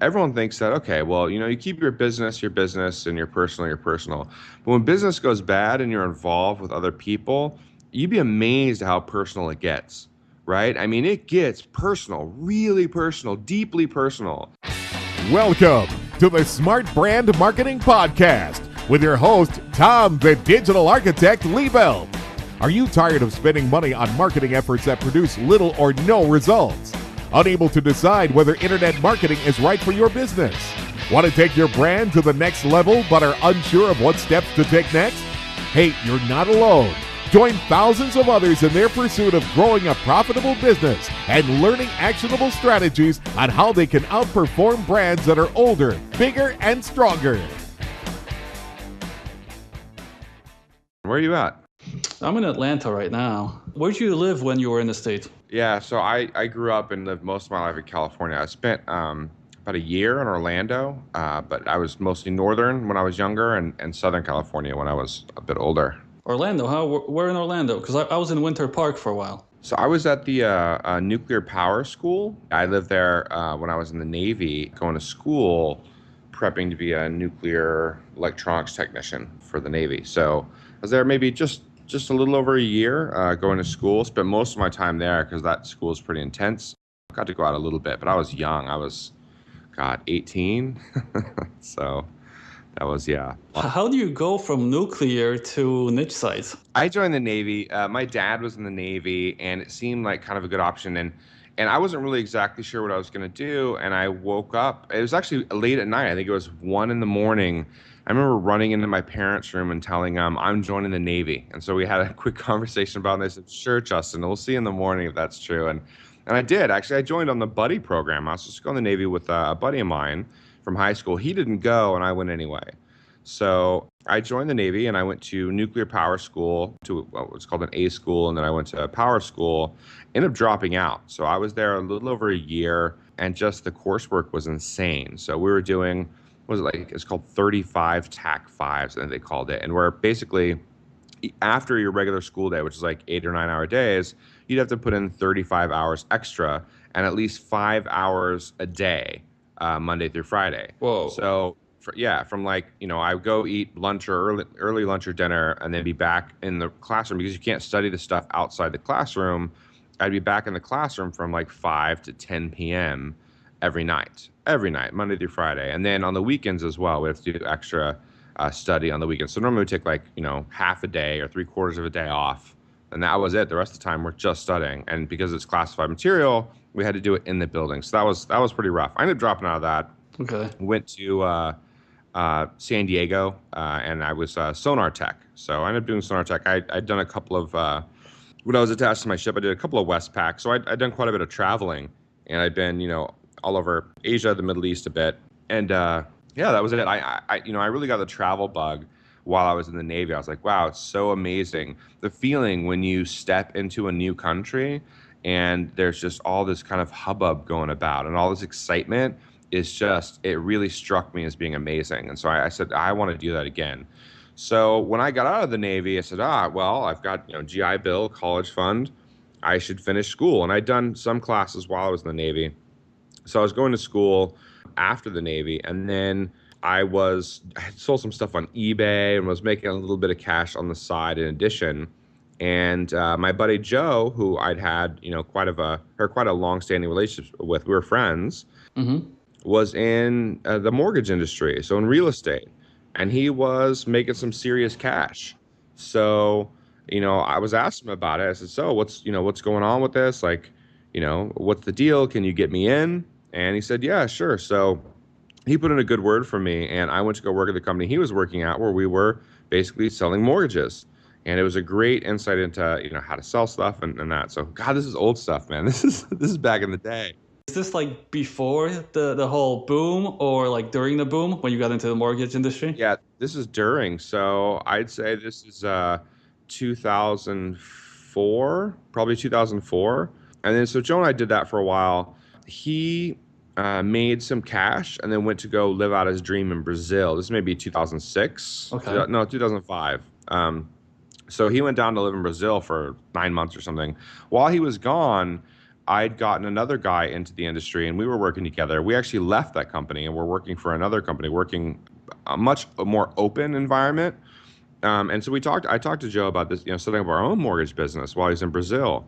Everyone thinks that, okay, well, you keep your business, and your personal. But when business goes bad and you're involved with other people, you'd be amazed at how personal it gets, right? I mean, it gets personal, really personal, deeply personal. Welcome to the Smart Brand Marketing Podcast with your host, Tom, the Digital Architect Liebelt. Are you tired of spending money on marketing efforts that produce little or no results? Unable to decide whether internet marketing is right for your business? Want to take your brand to the next level but are unsure of what steps to take next? Hey, you're not alone. Join thousands of others in their pursuit of growing a profitable business and learning actionable strategies on how they can outperform brands that are older, bigger, and stronger. Where are you at? I'm in Atlanta right now. Where did you live when you were in the States? Yeah, so I grew up and lived most of my life in California. I spent about a year in Orlando, but I was mostly northern when I was younger and Southern California when I was a bit older. Orlando, huh? Where in Orlando? Because I was in Winter Park for a while. So I was at the nuclear power school. I lived there when I was in the Navy, going to school, prepping to be a nuclear electronics technician for the Navy. So I was there maybe just a little over a year going to school. Spent most of my time there because that school is pretty intense. Got to go out a little bit, but I was young. I was, 18. So that was, yeah. How do you go from nuclear to niche sites? I joined the Navy. My dad was in the Navy, and it seemed like kind of a good option. And I wasn't really exactly sure what I was going to do. And I woke up. It was actually late at night. I think it was 1 a.m. I remember running into my parents' room and telling them I'm joining the Navy. And so we had a quick conversation about it. And they said, "Sure, Justin, we'll see you in the morning if that's true." And I did. Actually, I joined on the buddy program. I was just going to the Navy with a buddy of mine from high school. He didn't go, and I went anyway. So I joined the Navy and I went to nuclear power school, to what was called an A school, and then I went to power school, ended up dropping out. So I was there a little over a year, and just the coursework was insane. So we were doing, it's called 35 TAC 5s, I think they called it. And we're basically, after your regular school day, which is like 8 or 9 hour days, you'd have to put in 35 hours extra and at least 5 hours a day, Monday through Friday. Whoa. So from like, I would go eat lunch or early lunch or dinner and then be back in the classroom because you can't study the stuff outside the classroom. I'd be back in the classroom from like 5 to 10 p.m. every night, Monday through Friday. And then on the weekends as well, we have to do extra study on the weekends. So normally we take like, half a day or 3/4 of a day off. And that was it. The rest of the time we're just studying. And because it's classified material, we had to do it in the building. So that was pretty rough. I ended up dropping out of that. Okay. Went to San Diego, and I was sonar tech. So I ended up doing sonar tech. I'd done a couple of, when I was attached to my ship, I did a couple of Westpac. So I'd done quite a bit of traveling, and I'd been, all over Asia, the Middle East a bit. And yeah, that was it. I really got the travel bug while I was in the Navy. I was like, wow, it's so amazing. The feeling when you step into a new country and there's just all this kind of hubbub going about and all this excitement. It really struck me as being amazing. And so I said, I want to do that again. So when I got out of the Navy, I said, well, I've got, GI Bill, college fund. I should finish school. And I'd done some classes while I was in the Navy. So I was going to school after the Navy. And then I had sold some stuff on eBay and was making a little bit of cash on the side in addition. And my buddy Joe, who I'd had, quite a long-standing relationship with, we were friends. Mm-hmm. Was in the mortgage industry, so in real estate, and he was making some serious cash. So, I was asking him about it. I said, "So, what's going on with this? Like, what's the deal? Can you get me in?" And he said, "Yeah, sure." So he put in a good word for me, and I went to go work at the company he was working at, where we were basically selling mortgages. And it was a great insight into, how to sell stuff and that. So, God, this is old stuff, man. This is back in the day. Is this like before the whole boom or like during the boom when you got into the mortgage industry? Yeah, this is during. So I'd say this is 2004, probably 2004. And then so Joe and I did that for a while. He made some cash and then went to go live out his dream in Brazil. This may be 2006. Okay. No, 2005. So he went down to live in Brazil for 9 months or something. While he was gone, I'd gotten another guy into the industry and we were working together. We actually left that company and we're working for another company, working a much more open environment. And so I talked to Joe about this, setting up our own mortgage business while he's in Brazil.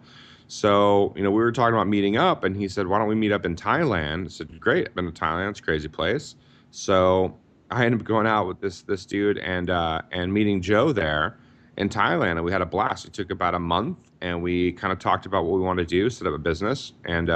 So, we were talking about meeting up and he said, why don't we meet up in Thailand? I said, great. I've been to Thailand. It's a crazy place. So I ended up going out with this dude and meeting Joe there in Thailand. And we had a blast. It took about a month and we kind of talked about what we wanted to do, set up a business. And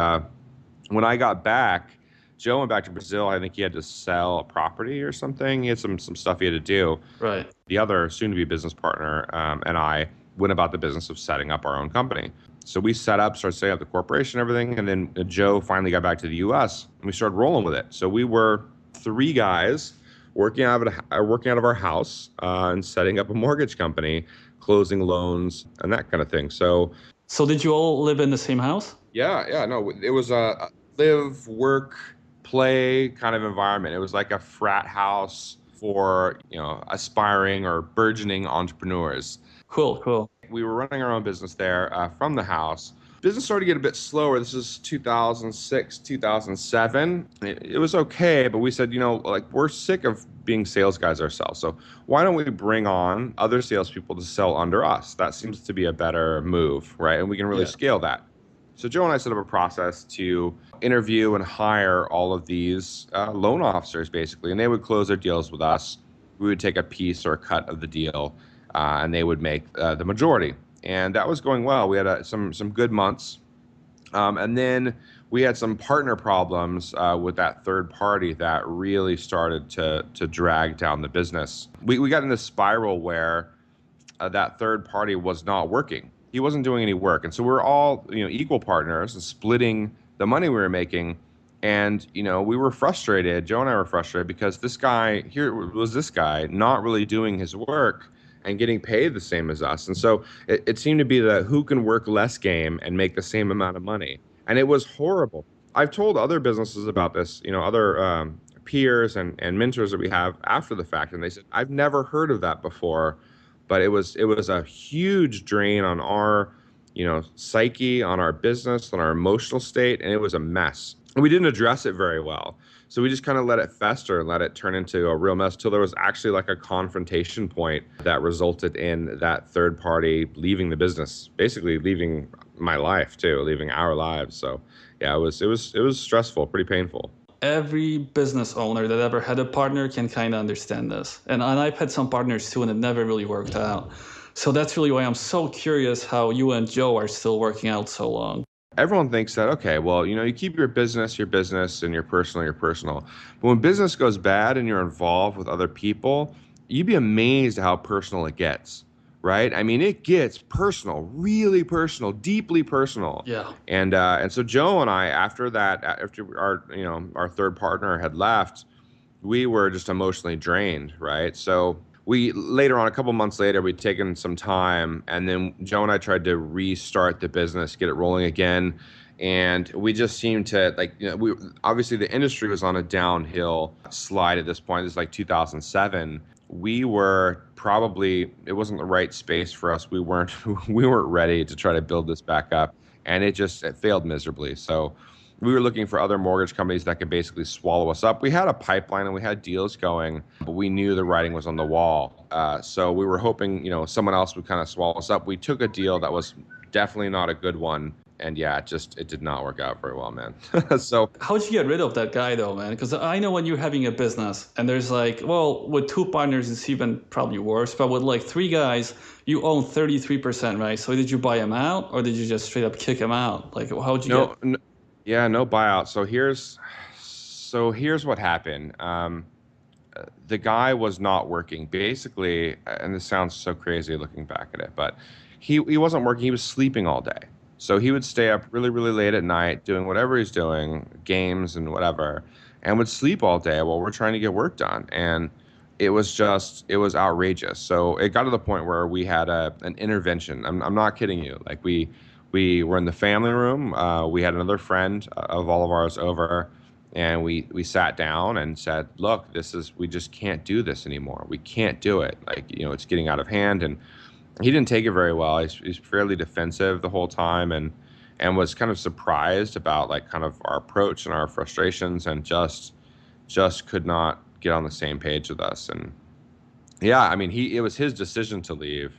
when I got back, Joe went back to Brazil. I think he had to sell a property or something. He had some stuff he had to do. Right. The other soon-to-be business partner and I went about the business of setting up our own company. So we started setting up the corporation and everything. And then Joe finally got back to the U.S. and we started rolling with it. So we were 3 guys working out of our house and setting up a mortgage company, closing loans and that kind of thing. So did you all live in the same house? Yeah. No, it was a live, work, play kind of environment. It was like a frat house for, aspiring or burgeoning entrepreneurs. Cool. We were running our own business there from the house. Business started to get a bit slower. This is 2006, 2007. It was okay, but we said, we're sick of being sales guys ourselves. So why don't we bring on other salespeople to sell under us? That seems to be a better move, right? And we can really scale that. So Joe and I set up a process to interview and hire all of these loan officers, basically, and they would close their deals with us. We would take a piece or a cut of the deal, and they would make the majority. And that was going well. We had some good months. And then we had some partner problems with that third party that really started to drag down the business. We got in this spiral where that third party was not working. He wasn't doing any work. And so we're all, equal partners and splitting the money we were making. And, we were frustrated. Joe and I were frustrated because this guy not really doing his work and getting paid the same as us. And so it seemed to be the who can work less game and make the same amount of money. And it was horrible. I've told other businesses about this, other peers and mentors that we have after the fact. And they said, I've never heard of that before, but it was a huge drain on our, psyche, on our business, on our emotional state. And it was a mess. And we didn't address it very well. So we just kind of let it fester and let it turn into a real mess till there was actually like a confrontation point that resulted in that third party leaving the business, basically leaving my life too, leaving our lives. So yeah, it was stressful, pretty painful. Every business owner that ever had a partner can kind of understand this. And I've had some partners too, and it never really worked out. So that's really why I'm so curious how you and Joe are still working out so long. Everyone thinks that, okay, well, you keep your business, and your personal. But when business goes bad and you're involved with other people, you'd be amazed at how personal it gets, right? I mean, it gets personal, really personal, deeply personal. Yeah. And so Joe and I, after our third partner had left, we were just emotionally drained, right? So we later on, a couple months later, we'd taken some time, and then Joe and I tried to restart the business, get it rolling again, and we just seemed to obviously the industry was on a downhill slide at this point. This is like 2007. We were probably, it wasn't the right space for us. We weren't ready to try to build this back up, and it failed miserably. So we were looking for other mortgage companies that could basically swallow us up. We had a pipeline and we had deals going, but we knew the writing was on the wall. So we were hoping, someone else would kind of swallow us up. We took a deal that was definitely not a good one. And yeah, it did not work out very well, man. So how'd you get rid of that guy though, man? Because I know when you're having a business and there's with 2 partners, it's even probably worse, but with 3 guys, you own 33%, right? So did you buy him out or did you just straight up kick him out? How'd you get? Yeah, no buyout. So here's what happened. The guy was not working. Basically, and this sounds so crazy looking back at it, but he wasn't working. He was sleeping all day. So he would stay up really, really late at night doing whatever he's doing, games and whatever, and would sleep all day while we're trying to get work done. And it was outrageous. So it got to the point where we had an intervention. I'm not kidding you. We were in the family room. We had another friend of all of ours over, and we sat down and said, look, we just can't do this anymore. We can't do it. It's getting out of hand. And he didn't take it very well. He's fairly defensive the whole time. And and was kind of surprised about like kind of our approach and our frustrations, and just could not get on the same page with us. And yeah, I mean, it was his decision to leave.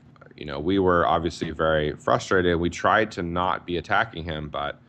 We were obviously very frustrated. We tried to not be attacking him, but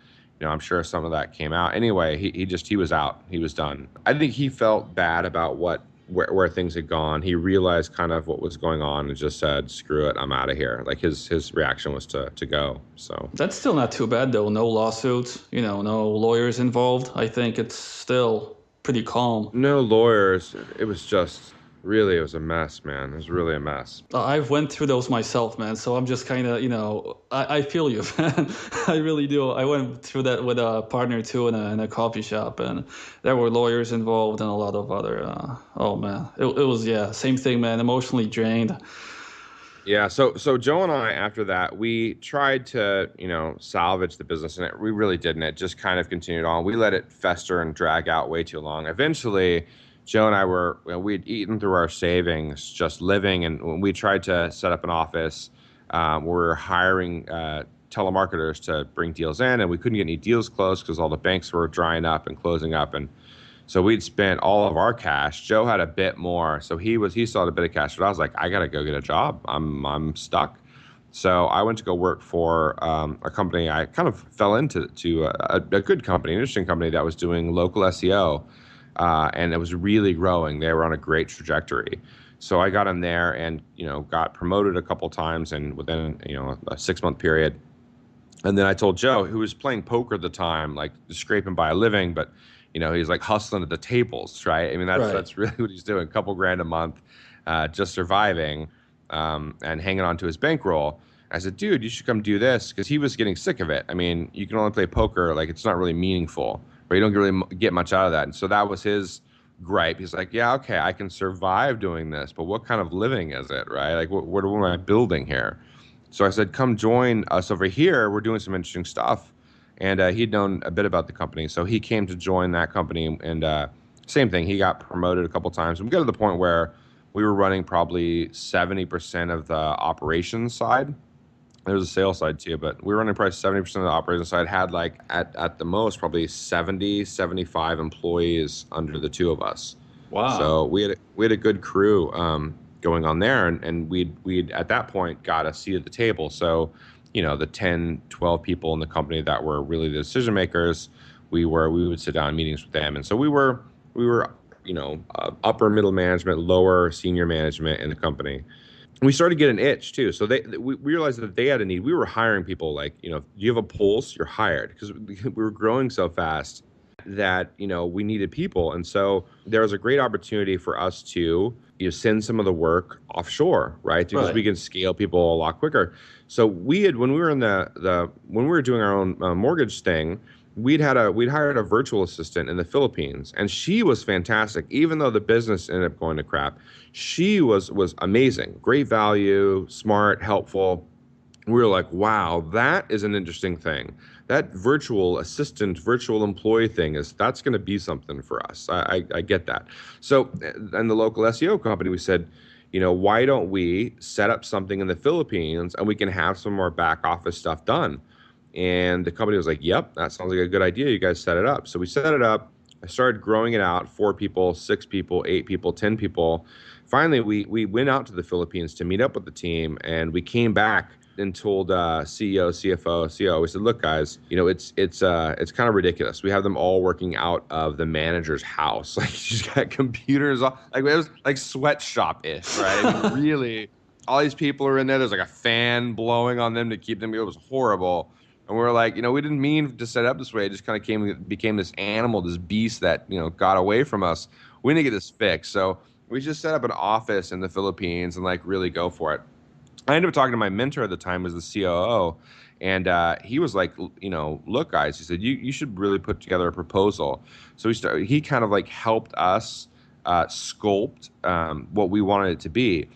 I'm sure some of that came out. Anyway, he was out. He was done. I think he felt bad about where things had gone. He realized kind of what was going on and just said, "Screw it, I'm out of here." Like his reaction was to go. So That's still not too bad though. No lawsuits, no lawyers involved. I think it's still pretty calm. no lawyers. It was just really, it was a mess, man. It was really a mess. I've went through those myself, man. So I'm just kind of, I feel you, man. I really do. I went through that with a partner too in a coffee shop, and there were lawyers involved and a lot of other. Oh man, it was same thing, man. Emotionally drained. Yeah, so Joe and I, after that, we tried to, salvage the business, and we really didn't. It just kind of continued on. We let it fester and drag out way too long. Eventually, Joe and I we'd eaten through our savings just living, and we tried to set up an office. We were hiring telemarketers to bring deals in, and we couldn't get any deals closed because all the banks were drying up and closing up, and so we'd spent all of our cash. Joe had a bit more, so he still had a bit of cash. But I was like, I gotta go get a job. I'm stuck. So I went to go work for a company. I kind of fell into a good company, an interesting company that was doing local SEO, and it was really growing. They were on a great trajectory. So I got in there and got promoted a couple times, and within a 6-month period. And then I told Joe, who was playing poker at the time, like scraping by a living, but he's like hustling at the tables, right? I mean, that's really what he's doing. A couple grand a month, just surviving, and hanging on to his bankroll. I said, dude, you should come do this, because he was getting sick of it. I mean, you can only play poker, like it's not really meaningful, but you don't really get much out of that. And so that was his gripe. He's like, yeah, okay, I can survive doing this, but what kind of living is it, right? Like, what am I building here? So I said, come join us over here. We're doing some interesting stuff. And he'd known a bit about the company, so he came to join that company. And same thing, he got promoted a couple times. And we got to the point where we were running probably 70% of the operations side. There was a sales side too, but we were running probably 70% of the operations side. Had like at the most probably 70, 75 employees under the two of us. Wow. So we had a good crew going on there, and we'd at that point got a seat at the table. So the 10, 12 people in the company that were really the decision makers, we would sit down in meetings with them. And so we were upper middle management, lower senior management in the company. We started to get an itch too. So we realized that they had a need. We were hiring people like, do you have a pulse? You're hired, because we were growing so fast that, we needed people. And so there was a great opportunity for us to send some of the work offshore, right? Because we can scale people a lot quicker. So when we were in when we were doing our own mortgage thing, we'd hired a virtual assistant in the Philippines, and she was fantastic. Even though the business ended up going to crap, she was amazing, great value, smart, helpful. We were like, wow, that is an interesting thing. That virtual assistant, virtual employee thing that's going to be something for us. I get that. So, and the local SEO company, we said, why don't we set up something in the Philippines and we can have some more back office stuff done? And the company was like, yep, that sounds like a good idea. You guys set it up. So we set it up. I started growing it out, 4 people, 6 people, 8 people, 10 people. Finally, we went out to the Philippines to meet up with the team, and we came back and told CEO, CFO, COO, we said, look, guys, it's kind of ridiculous. We have them all working out of the manager's house. Like, she's got computers, like it was like sweatshop-ish, right? I mean, really, all these people are in there. There's like a fan blowing on them to keep them. It was horrible. And we were like, we didn't mean to set up this way. It just kind of became this animal, this beast that, got away from us. We need to get this fixed. So we just set up an office in the Philippines and like really go for it. I ended up talking to my mentor at the time, was the COO, and he was like, look, guys, he said, you should really put together a proposal. So he kind of like helped us sculpt what we wanted it to be.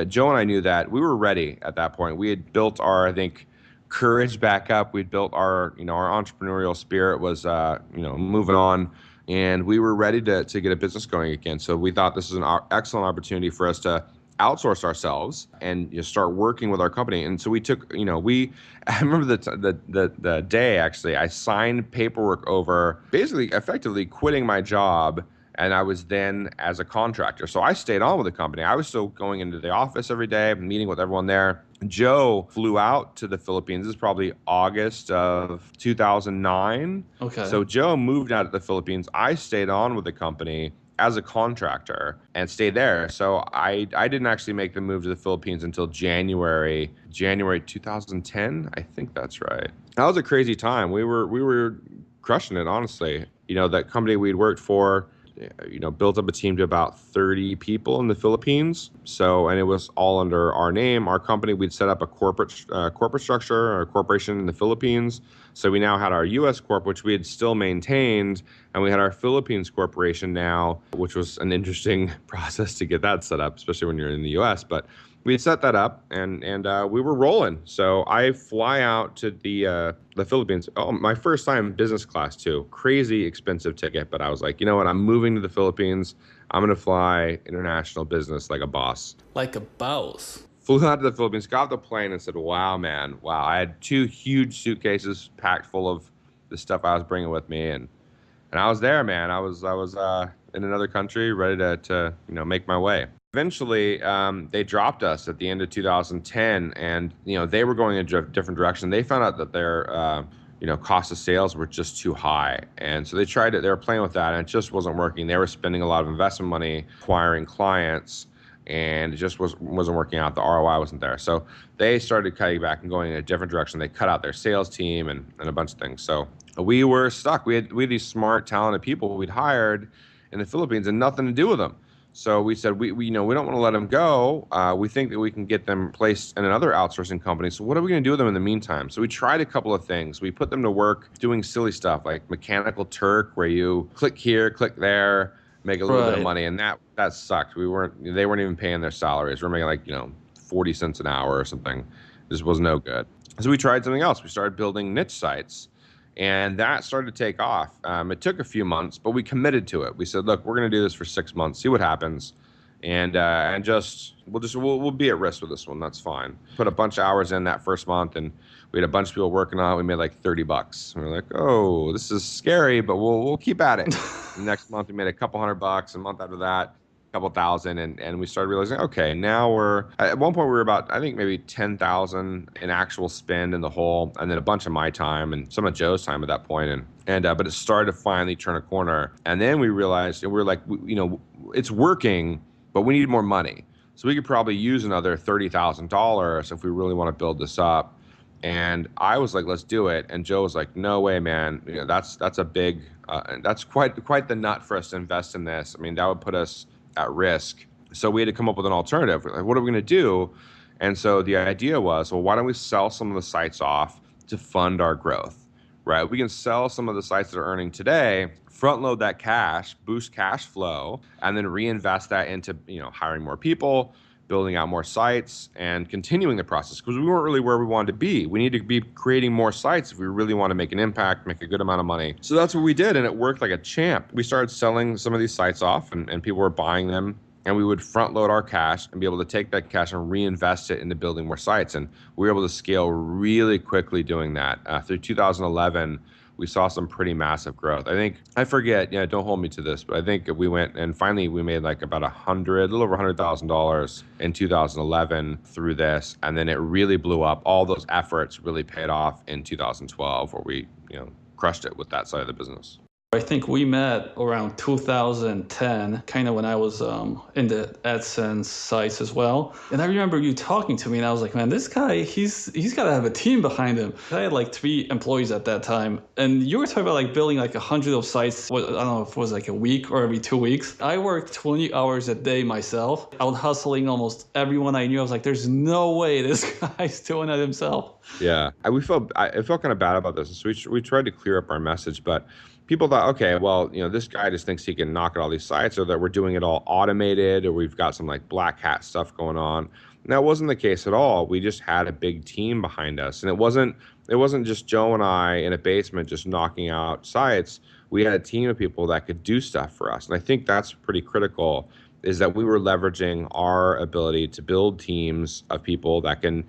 Joe and I knew that we were ready at that point. We had built our, I think, courage back up. We'd built our entrepreneurial spirit was, moving on, and we were ready to get a business going again. So we thought this is an excellent opportunity for us to outsource ourselves and start working with our company. And so we took, I remember the day actually, I signed paperwork over basically effectively quitting my job. And I was then as a contractor. So I stayed on with the company. I was still going into the office every day, meeting with everyone there. Joe flew out to the Philippines. This is probably August of 2009. Okay. So Joe moved out of the Philippines. I stayed on with the company as a contractor and stayed there. So I didn't actually make the move to the Philippines until January 2010. I think that's right. That was a crazy time. We were crushing it, honestly. That company we'd worked for, built up a team to about 30 people in the Philippines. So, and it was all under our name, our company. We'd set up a corporate structure, or a corporation in the Philippines. So we now had our U.S. corp, which we had still maintained, and we had our Philippines corporation now, which was an interesting process to get that set up, especially when you're in the U.S. But we had set that up, and we were rolling. So I fly out to the Philippines. Oh, my first time business class too. Crazy expensive ticket, but I was like, you know what? I'm moving to the Philippines. I'm gonna fly international business like a boss. Like a boss. Flew out to the Philippines, got off the plane, and said, "Wow, man, wow!" I had 2 huge suitcases packed full of the stuff I was bringing with me, and I was there, man. I was in another country, ready to make my way. Eventually, they dropped us at the end of 2010, and they were going in a different direction. They found out that their cost of sales were just too high, and so they tried it. They were playing with that, and it just wasn't working. They were spending a lot of investment money acquiring clients, and it just wasn't working out. The ROI wasn't there, so they started cutting back and going in a different direction. They cut out their sales team and a bunch of things. So we were stuck. We had these smart, talented people we'd hired in the Philippines, and nothing to do with them. So we said, we don't want to let them go. We think that we can get them placed in another outsourcing company. So what are we going to do with them in the meantime? So we tried a couple of things. We put them to work doing silly stuff like Mechanical Turk, where you click here, click there, make a little bit of money. And that sucked. They weren't even paying their salaries. We're making 40 cents an hour or something. This was no good. So we tried something else. We started building niche sites. And that started to take off. It took a few months, but we committed to it. We said, look, we're going to do this for 6 months, see what happens. And we'll be at risk with this one. That's fine. Put a bunch of hours in that first month, and we had a bunch of people working on it. We made like $30. And we're like, oh, this is scary, but we'll keep at it. The next month we made a couple $100. A month after that, couple thousand, and we started realizing, okay, now we're at one point we were about, I think, maybe 10,000 in actual spend in the whole, and then a bunch of my time and some of Joe's time at that point, and but it started to finally turn a corner. And then we realized, and we were like, it's working, but we need more money, so we could probably use another $30,000 if we really want to build this up. And I was like, let's do it. And Joe was like, no way, man. That's a big that's quite the nut for us to invest in this. I mean, that would put us at risk. So we had to come up with an alternative. Like, what are we going to do? And so the idea was, well, why don't we sell some of the sites off to fund our growth, right? We can sell some of the sites that are earning today, front load that cash, boost cash flow, and then reinvest that into, hiring more people, building out more sites, and continuing the process, because we weren't really where we wanted to be. We need to be creating more sites if we really want to make an impact, make a good amount of money. So that's what we did, and it worked like a champ. We started selling some of these sites off, and people were buying them, and we would front load our cash and be able to take that cash and reinvest it into building more sites. And we were able to scale really quickly doing that. Through 2011, we saw some pretty massive growth. I forget, don't hold me to this, but I think we went and finally we made like about a little over $100,000 in 2011 through this. And then it really blew up. All those efforts really paid off in 2012, where we, crushed it with that side of the business. I think we met around 2010, kind of when I was in the AdSense sites as well. And I remember you talking to me, and I was like, man, this guy, he's got to have a team behind him. I had like 3 employees at that time. And you were talking about like building like 100 of sites, I don't know if it was like a week or every 2 weeks. I worked 20 hours a day myself. I was hustling almost everyone I knew. I was like, there's no way this guy's doing it himself. Yeah, I felt kind of bad about this. So we tried to clear up our message, but people thought, okay, well, this guy just thinks he can knock at all these sites, or that we're doing it all automated, or we've got some like black hat stuff going on. And that wasn't the case at all. We just had a big team behind us, and it wasn't just Joe and I in a basement just knocking out sites. We had a team of people that could do stuff for us, and I think that's pretty critical. is that we were leveraging our ability to build teams of people that can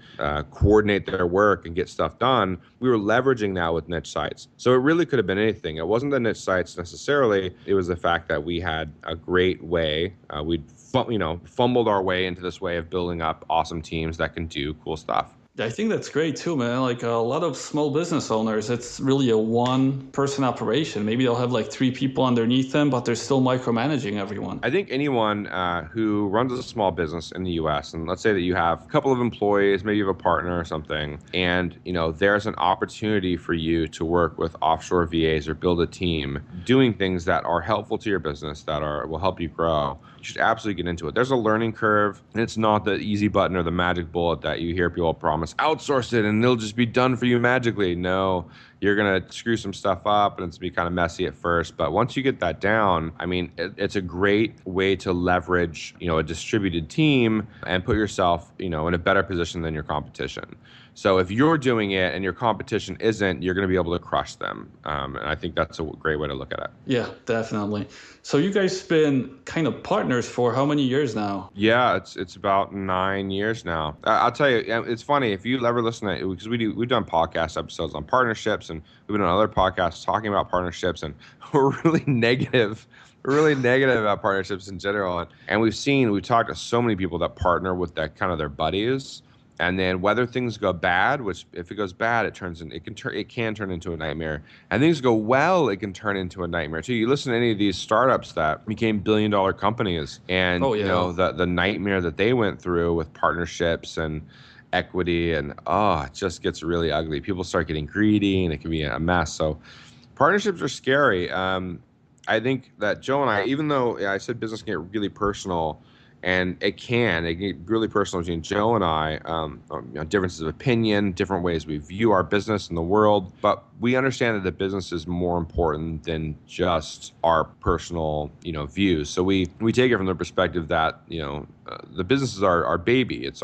coordinate their work and get stuff done. We were leveraging that with niche sites. So it really could have been anything. It wasn't the niche sites necessarily. It was the fact that we had a great way. We'd fumbled our way into this way of building up awesome teams that can do cool stuff. I think that's great too, man. Like a lot of small business owners, it's really a one-person operation. Maybe they'll have like 3 people underneath them, but they're still micromanaging everyone. I think anyone who runs a small business in the U.S., and let's say that you have a couple of employees, maybe you have a partner or something, and there's an opportunity for you to work with offshore VAs or build a team doing things that are helpful to your business, that will help you grow. You should absolutely get into it. There's a learning curve, and it's not the easy button or the magic bullet that you hear people promise. Outsource it, and it'll just be done for you magically. No, you're going to screw some stuff up, and it's going to be kind of messy at first. But once you get that down, I mean, it's a great way to leverage, a distributed team and put yourself, in a better position than your competition. So if you're doing it and your competition isn't, you're going to be able to crush them. And I think that's a great way to look at it. Yeah, definitely. So you guys been kind of partners for how many years now? Yeah, it's about 9 years now. I'll tell you, it's funny if you ever listen to it, because we've done podcast episodes on partnerships, and we've been on other podcasts talking about partnerships, and we're really negative. We're really negative about partnerships in general, and we've talked to so many people that partner with that kind of their buddies. And then whether things go bad, which if it goes bad, it can turn into a nightmare. And things go well, it can turn into a nightmare too. You listen to any of these startups that became billion-dollar companies, and the nightmare that they went through with partnerships and equity, and it just gets really ugly. People start getting greedy, and it can be a mess. So partnerships are scary. I think that Joe and I, even though I said business can get really personal. And it get really personal between Joe and I, differences of opinion, different ways we view our business and the world. But we understand that the business is more important than just our personal, views. So we take it from the perspective that, the business is our baby. It's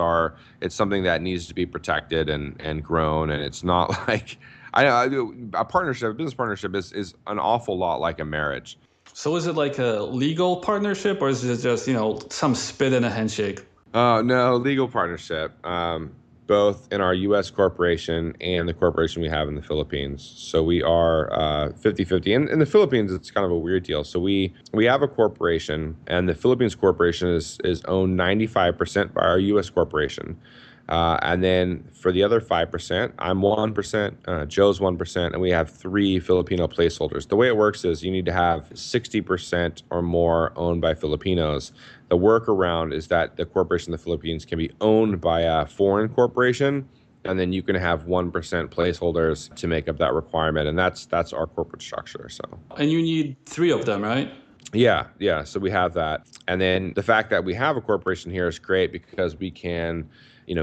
something that needs to be protected and grown. And it's not like a business partnership is an awful lot like a marriage. So is it like a legal partnership, or is it just, some spit in a handshake? No, legal partnership, both in our U.S. corporation and the corporation we have in the Philippines. So we are 50-50. And in the Philippines, it's kind of a weird deal. So we have a corporation, and the Philippines corporation is owned 95% by our U.S. corporation. And then for the other 5%, I'm 1%, Joe's 1%, and we have 3 Filipino placeholders. The way it works is you need to have 60% or more owned by Filipinos. The workaround is that the corporation in the Philippines can be owned by a foreign corporation, and then you can have 1% placeholders to make up that requirement, and that's our corporate structure. So. And you need 3 of them, right? Yeah. So we have that, and then the fact that we have a corporation here is great because we can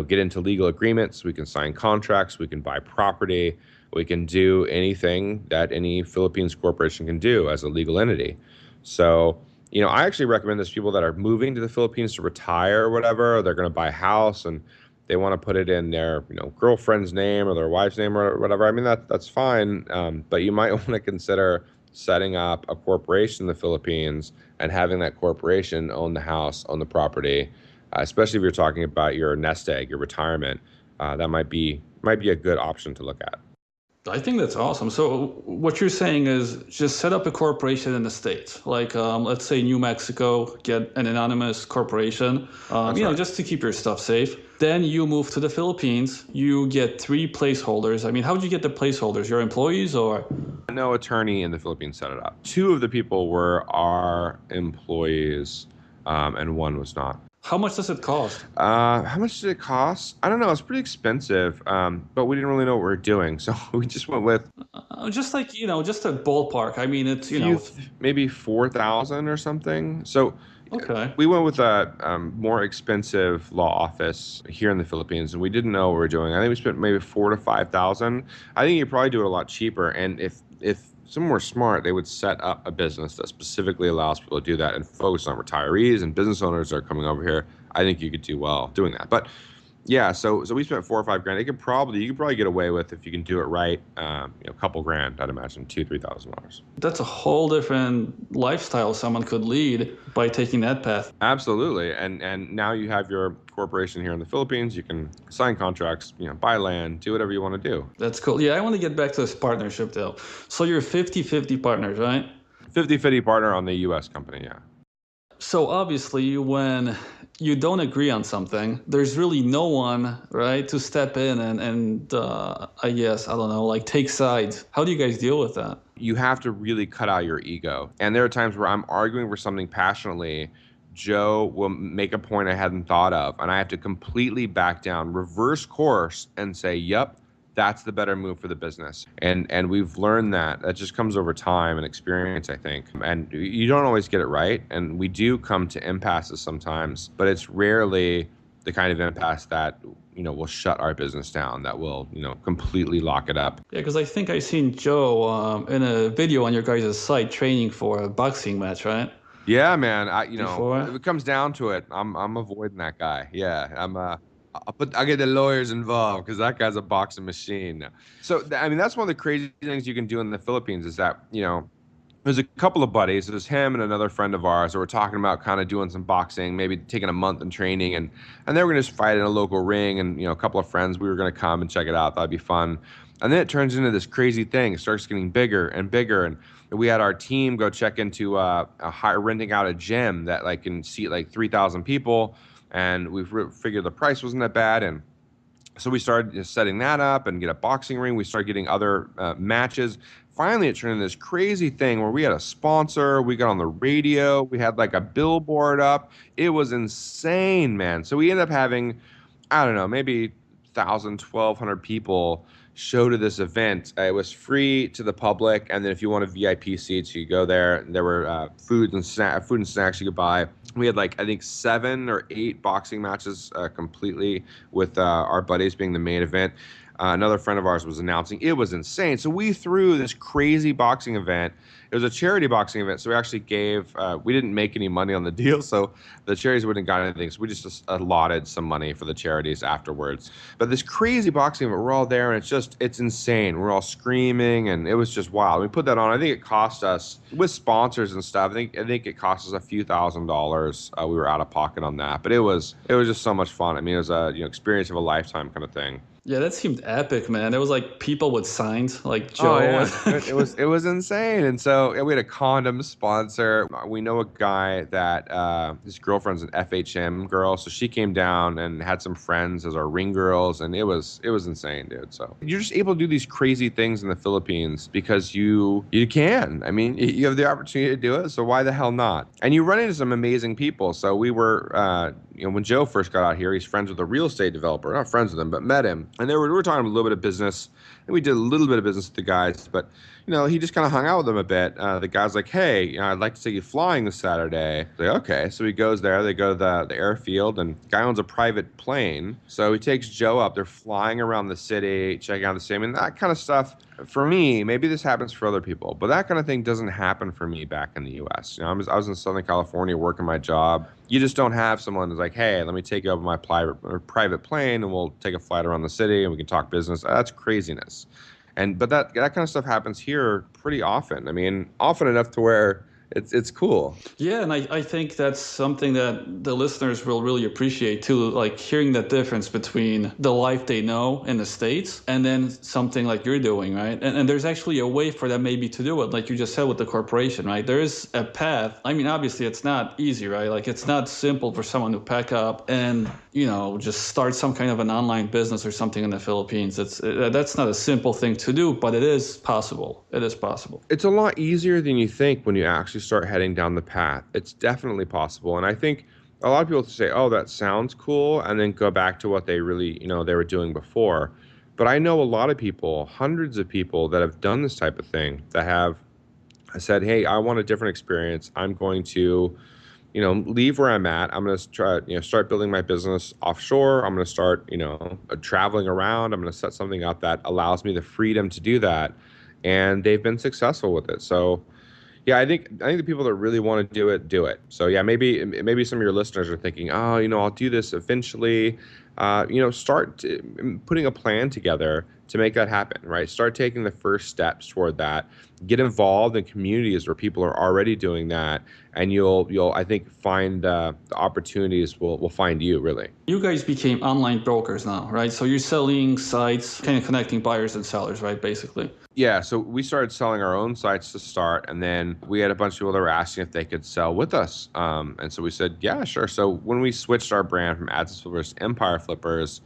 get into legal agreements, we can sign contracts, we can buy property, we can do anything that any Philippines corporation can do as a legal entity. So, I actually recommend this to people that are moving to the Philippines to retire or whatever, or they're going to buy a house and they want to put it in their, girlfriend's name or their wife's name or whatever. I mean, that's fine. But you might want to consider setting up a corporation in the Philippines and having that corporation own the house, own the property. Especially if you're talking about your nest egg, your retirement, that might be a good option to look at. I think that's awesome. So what you're saying is just set up a corporation in the States, like let's say New Mexico, get an anonymous corporation, Right. just to keep your stuff safe. Then you move to the Philippines, you get 3 placeholders. I mean, how did you get the placeholders? Your employees or? No attorney in the Philippines set it up. 2 of the people were our employees, and 1 was not. How much does it cost? How much did it cost? I don't know. It's pretty expensive, but we didn't really know what we were doing, so we just went with Just like, just a ballpark. I mean, it's, maybe 4,000 or something. So okay. We went with a more expensive law office here in the Philippines, and we didn't know what we were doing. I think we spent maybe 4,000 to 5,000. I think you probably do it a lot cheaper, and if someone were smart, they would set up a business that specifically allows people to do that and focus on retirees and business owners that are coming over here. I think you could do well doing that. But Yeah, so we spent 4 or 5 grand. You could probably get away with if you can do it right. A couple grand, I'd imagine, $2,000-3,000. That's a whole different lifestyle someone could lead by taking that path. Absolutely, and now you have your corporation here in the Philippines. You can sign contracts, buy land, do whatever you want to do. That's cool. Yeah, I want to get back to this partnership though. So you're 50-50 partners, right? 50/50 partner on the U.S. company, yeah. So obviously, when you don't agree on something, there's really no one, right, to step in and I guess, I don't know, like take sides. How do you guys deal with that? You have to really cut out your ego. And there are times where I'm arguing for something passionately. Joe will make a point I hadn't thought of, and I have to completely back down, reverse course, and say, "Yep, that's the better move for the business." And we've learned that. That just comes over time and experience, I think. And you don't always get it right, and we do come to impasses sometimes, but it's rarely the kind of impasse that will shut our business down, that will completely lock it up. Yeah, because I think I seen Joe in a video on your guys' site training for a boxing match, right? Yeah, man. Before? If it comes down to it, I'm avoiding that guy. Yeah, I'll get the lawyers involved because that guy's a boxing machine. So I mean, that's one of the crazy things you can do in the Philippines is that there's a couple of buddies. There's him and another friend of ours that were talking about kind of doing some boxing, maybe taking a month in training, and they were gonna just fight in a local ring. And a couple of friends, we were gonna come and check it out. That'd be fun. And then it turns into this crazy thing. It starts getting bigger and bigger. And we had our team go check into renting out a gym that like can seat like 3,000 people. And we figured the price wasn't that bad. And so we started just setting that up and get a boxing ring. We started getting other matches. Finally, it turned into this crazy thing where we had a sponsor. We got on the radio. We had like a billboard up. It was insane, man. So we ended up having, I don't know, maybe 1,000, 1,200 people show to this event. It was free to the public, and then if you wanted VIP seats, you could go there. There were food and snacks you could buy. We had like I think 7 or 8 boxing matches completely with our buddies being the main event. Another friend of ours was announcing. It was insane. So we threw this crazy boxing event. It was a charity boxing event, so we actually gave. We didn't make any money on the deal, so the charities wouldn't got anything. So we just allotted some money for the charities afterwards. But this crazy boxing event, we're all there, and it's insane. We're all screaming, and it was just wild. We put that on. I think it cost us with sponsors and stuff. I think it cost us a few $1,000s. We were out of pocket on that, but it was just so much fun. I mean, it was a experience of a lifetime kind of thing. Yeah, that seemed epic, man. There was like people with signs like Joe. Oh, yeah. it was insane. And so we had a condom sponsor. We know a guy that his girlfriend's an FHM girl, so she came down and had some friends as our ring girls, and it was insane, dude. So you're just able to do these crazy things in the Philippines because you can. I mean, you have the opportunity to do it, so why the hell not? And you run into some amazing people. So we were when Joe first got out here, he's friends with a real estate developer. Not friends with him, but met him. And we were talking a little bit of business, and we did a little bit of business with the guys, but he just kind of hung out with them a bit. The guy's like, "Hey, I'd like to take you flying this Saturday." Like, okay. So he goes there. They go to the airfield, and the guy owns a private plane. So he takes Joe up. They're flying around the city, checking out the city. And that kind of stuff, for me, maybe this happens for other people, but that kind of thing doesn't happen for me back in the U.S. I was in Southern California working my job. You just don't have someone who's like, "Hey, let me take you over my private plane, and we'll take a flight around the city, and we can talk business." That's craziness. But that kind of stuff happens here pretty often. I mean, often enough to where it's cool. Yeah, and I think that's something that the listeners will really appreciate too, like hearing that difference between the life they know in the States and then something like you're doing, right? And there's actually a way for them maybe to do it, like you just said with the corporation, right? There is a path. I mean, obviously it's not easy, right? Like it's not simple for someone to pack up and, just start some kind of an online business or something in the Philippines. That's not a simple thing to do, but it is possible. It is possible. It's a lot easier than you think when you actually start heading down the path. It's definitely possible. And I think a lot of people say, "Oh, that sounds cool," and then go back to what they really, they were doing before. But I know a lot of people, hundreds of people that have done this type of thing, that have said, "Hey, I want a different experience. I'm going to, leave where I'm at. I'm going to try, start building my business offshore. I'm going to start, traveling around. I'm going to set something up that allows me the freedom to do that." And they've been successful with it. So, Yeah, I think the people that really want to do it, do it. So yeah, maybe some of your listeners are thinking, oh, I'll do this eventually. Start putting a plan together to make that happen, right? Start taking the first steps toward that. Get involved in communities where people are already doing that, and you'll I think find the opportunities will find you really. You guys became online brokers now, right? So you're selling sites, kind of connecting buyers and sellers, right? Basically. Yeah, so we started selling our own sites to start, and then we had a bunch of people that were asking if they could sell with us. And so we said, yeah, sure. So when we switched our brand from Ads Flippers to Empire Flippers,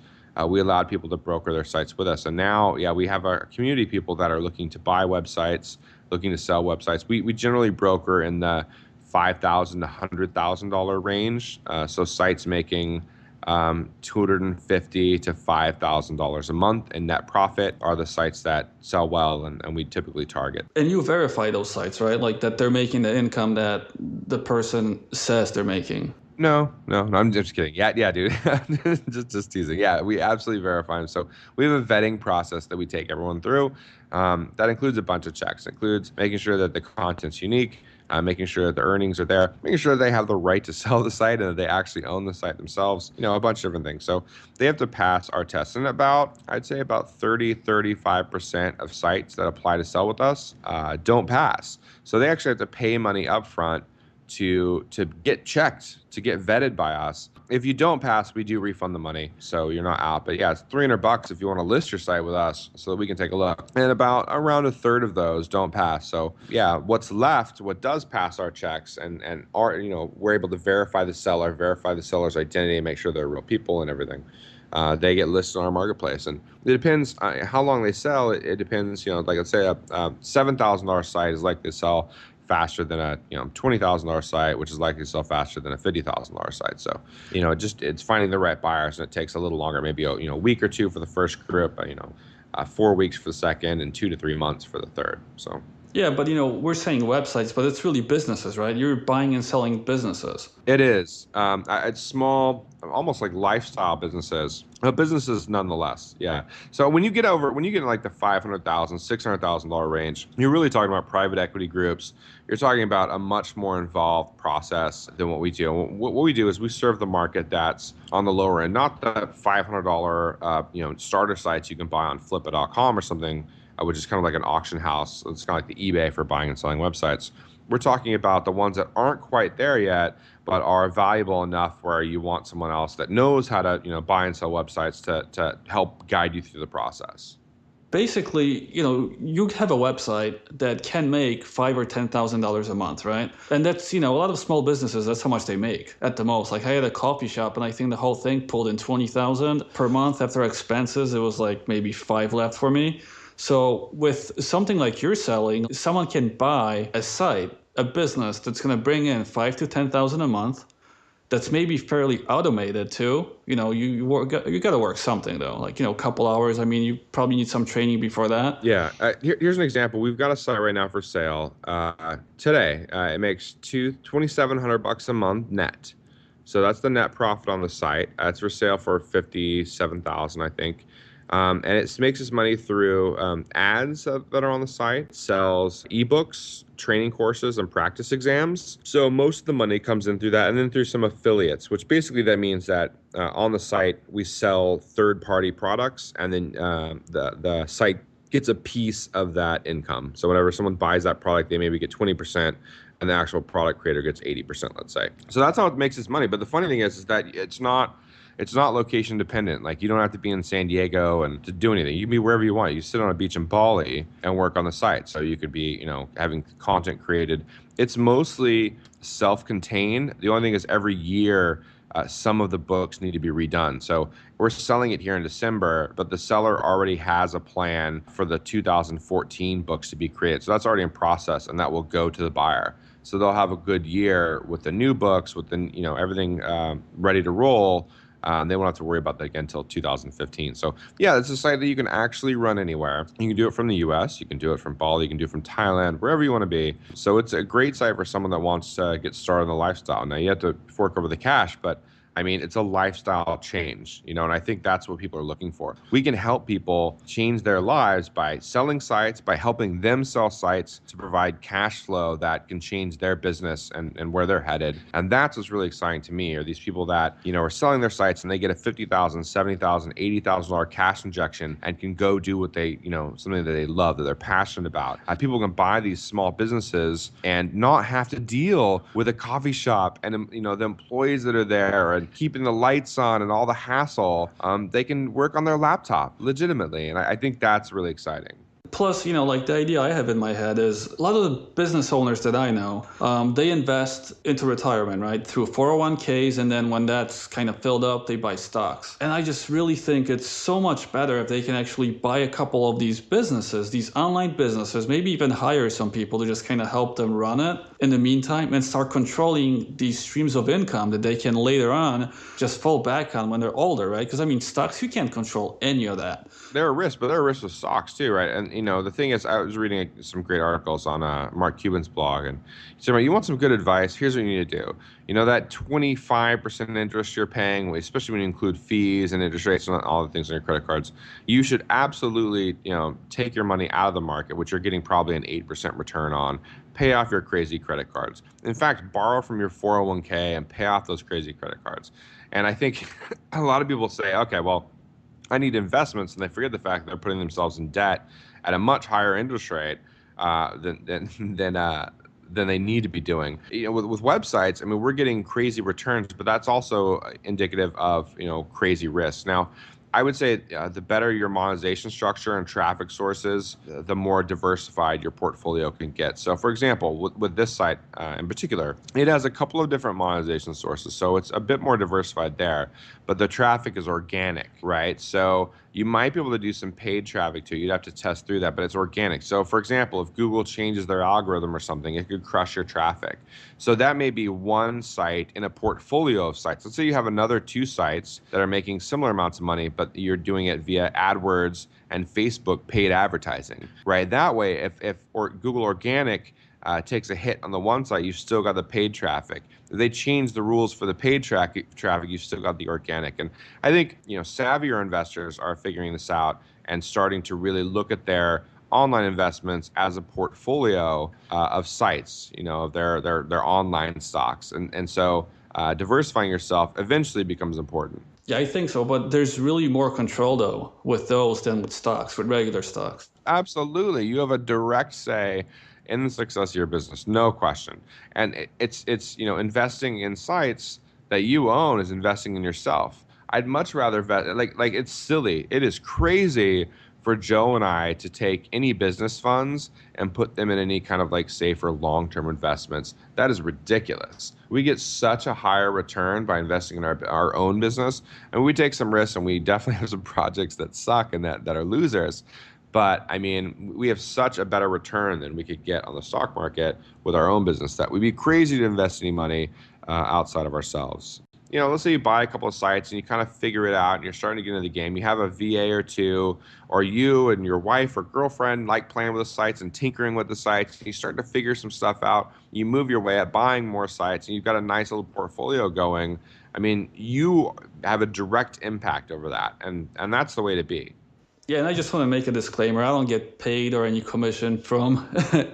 we allowed people to broker their sites with us. And now, yeah, we have our community people that are looking to buy websites, looking to sell websites. We generally broker in the $5,000 to $100,000 range. So sites making $250 to $5,000 a month in net profit are the sites that sell well, and we typically target. And you verify those sites, right? Like that they're making the income that the person says they're making. No, I'm just kidding. Yeah, dude. just teasing. Yeah, we absolutely verify them. So we have a vetting process that we take everyone through. That includes a bunch of checks. It includes making sure that the content's unique, making sure that the earnings are there, making sure they have the right to sell the site and that they actually own the site themselves, a bunch of different things. So they have to pass our tests. And I'd say about 35% of sites that apply to sell with us don't pass. So they actually have to pay money upfront to get checked, to get vetted by us. If you don't pass, we do refund the money, so you're not out. But yeah, it's $300 if you want to list your site with us, so that we can take a look. And around a third of those don't pass. So yeah, what's left, what does pass our checks, and our, we're able to verify the seller's identity, and make sure they're real people and everything. They get listed on our marketplace, and it depends how long they sell. It depends, like let's say a $7,000 site is likely to sell faster than a $20,000 site, which is likely to sell faster than a $50,000 site. So it's finding the right buyers, and it takes a little longer, maybe a week or two for the first group, 4 weeks for the second, and 2 to 3 months for the third. So yeah, but we're saying websites, but it's really businesses, right? You're buying and selling businesses. it is. It's small, almost like lifestyle businesses, but businesses nonetheless. Yeah. So when you get in like the $500,000, $600,000 range, you're really talking about private equity groups. You're talking about a much more involved process than what we do. What we do is we serve the market that's on the lower end, not the $500 starter sites you can buy on flippa.com or something, which is kind of like an auction house. It's kind of like the eBay for buying and selling websites. We're talking about the ones that aren't quite there yet, but are valuable enough where you want someone else that knows how to, buy and sell websites to help guide you through the process. Basically, you have a website that can make $5,000 or $10,000 a month, right? And that's, a lot of small businesses, that's how much they make at the most. Like I had a coffee shop, and I think the whole thing pulled in $20,000 per month after expenses. It was like maybe $5 left for me. So with something like you're selling, someone can buy a site, a business that's going to bring in $5,000 to $10,000 a month. That's maybe fairly automated too. You got to work something though, like a couple hours. I mean, you probably need some training before that. Yeah. Here's an example. We've got a site right now for sale today. It makes $2,700 a month net. So that's the net profit on the site. It's for sale for $57,000, I think. And it makes its money through ads that are on the site, sells ebooks, training courses, and practice exams. So most of the money comes in through that, and then through some affiliates, which basically that means that on the site we sell third-party products, and then the site gets a piece of that income. So whenever someone buys that product, they maybe get 20%. And the actual product creator gets 80%, let's say. So that's how it makes its money. But the funny thing is that it's not location dependent. Like you don't have to be in San Diego and to do anything. You can be wherever you want. You sit on a beach in Bali and work on the site. So you could be, having content created. It's mostly self-contained. The only thing is every year, some of the books need to be redone. So we're selling it here in December, but the seller already has a plan for the 2014 books to be created. So that's already in process, and that will go to the buyer. So they'll have a good year with the new books, with the everything ready to roll. They won't have to worry about that again until 2015. So yeah, it's a site that you can actually run anywhere. You can do it from the US, you can do it from Bali, you can do it from Thailand, wherever you want to be. So it's a great site for someone that wants to get started in the lifestyle. Now you have to fork over the cash, but I mean, it's a lifestyle change, and I think that's what people are looking for. We can help people change their lives by selling sites, by helping them sell sites to provide cash flow that can change their business and where they're headed. And that's what's really exciting to me, are these people that, are selling their sites and they get a $50,000, $70,000, $80,000 cash injection and can go do what they, something that they love, that they're passionate about. People can buy these small businesses and not have to deal with a coffee shop and, the employees that are there and keeping the lights on and all the hassle. They can work on their laptop legitimately. And I think that's really exciting. Plus, like the idea I have in my head is a lot of the business owners that I know, they invest into retirement, right? Through 401ks. And then when that's kind of filled up, they buy stocks. And I just really think it's so much better if they can actually buy a couple of these businesses, these online businesses, maybe even hire some people to just kind of help them run it in the meantime and start controlling these streams of income that they can later on just fall back on when they're older, right? Because I mean, stocks, you can't control any of that. There are risks, but there are risks with stocks too, right? And the thing is, I was reading some great articles on Mark Cuban's blog, and he said, you want some good advice? Here's what you need to do. That 25% interest you're paying, especially when you include fees and interest rates and all the things on your credit cards, you should absolutely, take your money out of the market, which you're getting probably an 8% return on. Pay off your crazy credit cards. In fact, borrow from your 401k and pay off those crazy credit cards. And I think a lot of people say, okay, well, I need investments, and they forget the fact that they're putting themselves in debt at a much higher interest rate than they need to be doing. With websites, I mean, we're getting crazy returns, but that's also indicative of crazy risks. Now, I would say the better your monetization structure and traffic sources, the more diversified your portfolio can get. So, for example, with this site in particular, it has a couple of different monetization sources. So it's a bit more diversified there, but the traffic is organic, right? So you might be able to do some paid traffic too. You'd have to test through that, but it's organic. So, for example, if Google changes their algorithm or something, it could crush your traffic. So that may be one site in a portfolio of sites. Let's say you have another 2 sites that are making similar amounts of money, but you're doing it via AdWords and Facebook paid advertising, right? That way, if Google Organic takes a hit on the one site, you've still got the paid traffic. If they change the rules for the paid traffic, you've still got the organic. And I think savvier investors are figuring this out and starting to really look at their online investments as a portfolio of sites, of their online stocks. And so diversifying yourself eventually becomes important. Yeah, I think so. But there's really more control, though, with those than with stocks, with regular stocks. Absolutely. You have a direct say in the success of your business, no question. And it's investing in sites that you own is investing in yourself. I'd much rather like it's silly. It is crazy for Joe and I to take any business funds and put them in any kind of like safer long-term investments. That is ridiculous. We get such a higher return by investing in our own business, and we take some risks, and we definitely have some projects that suck and that are losers. But I mean, we have such a better return than we could get on the stock market with our own business that we'd be crazy to invest any money outside of ourselves. Let's say you buy a couple of sites and you kind of figure it out and you're starting to get into the game. You have a VA or two, or you and your wife or girlfriend like playing with the sites and tinkering with the sites. And you start to figure some stuff out. You move your way at buying more sites and you've got a nice little portfolio going. I mean, you have a direct impact over that. And that's the way to be. Yeah, and I just want to make a disclaimer. I don't get paid or any commission from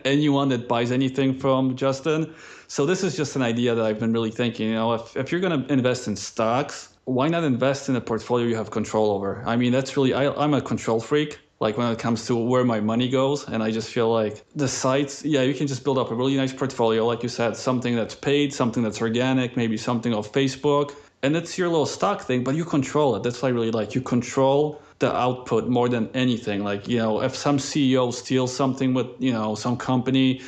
anyone that buys anything from Justin. So this is just an idea that I've been really thinking. If you're going to invest in stocks, why not invest in a portfolio you have control over? I mean, that's really, I'm a control freak, like when it comes to where my money goes. And I just feel like the sites, yeah, you can just build up a really nice portfolio. Like you said, something that's paid, something that's organic, maybe something off Facebook. And it's your little stock thing, but you control it. That's what I really like. You control the output more than anything. Like, if some CEO steals something with, some company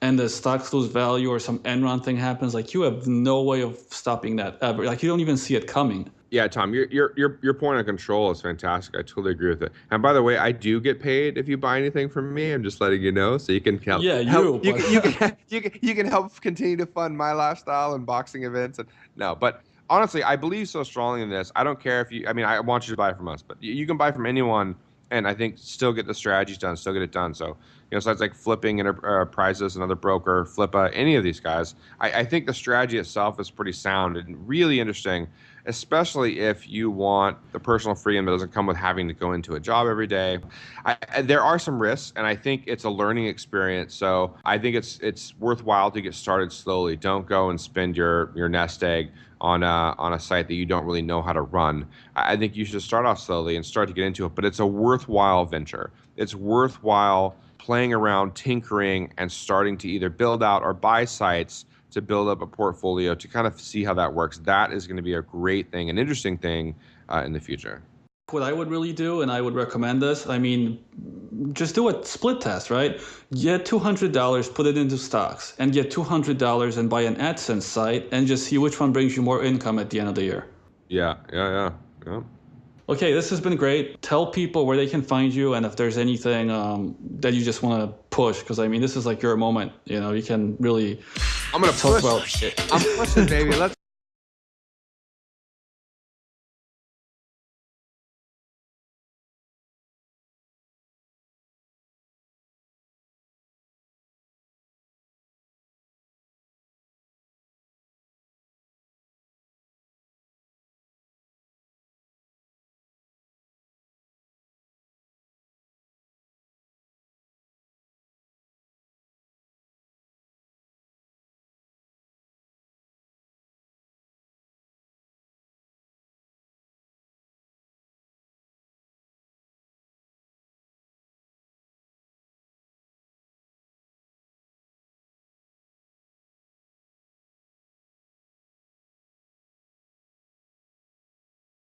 and the stocks lose value or some Enron thing happens, like you have no way of stopping that ever. Like you don't even see it coming. Yeah, Tom, your point of control is fantastic. I totally agree with it. And by the way, I do get paid if you buy anything from me. I'm just letting you know, so you can help. Yeah, you can help continue to fund my lifestyle and boxing events. But honestly, I believe so strongly in this. I don't care if you. I mean, I want you to buy from us, but you can buy from anyone, and I think still get the strategies done, still get it done. So sites like Flipping Enterprises, another broker, Flippa, any of these guys. I think the strategy itself is pretty sound and really interesting, especially if you want the personal freedom that doesn't come with having to go into a job every day. There are some risks, and I think it's a learning experience. So I think it's worthwhile to get started slowly. Don't go and spend your nest egg on a site that you don't really know how to run. I think you should start off slowly and start to get into it, but it's a worthwhile venture. It's worthwhile playing around, tinkering, and starting to either build out or buy sites to build up a portfolio to kind of see how that works. That is going to be a great thing, an interesting thing in the future. What I would really do, and I would recommend this, I mean, just do a split test, right? Get $200, put it into stocks, and get $200 and buy an AdSense site and just see which one brings you more income at the end of the year. Yeah. Okay, this has been great. Tell people where they can find you and if there's anything that you just want to push, because I mean, this is like your moment. You can really I'm going to talk push. about it. I'm pushing, baby. Let's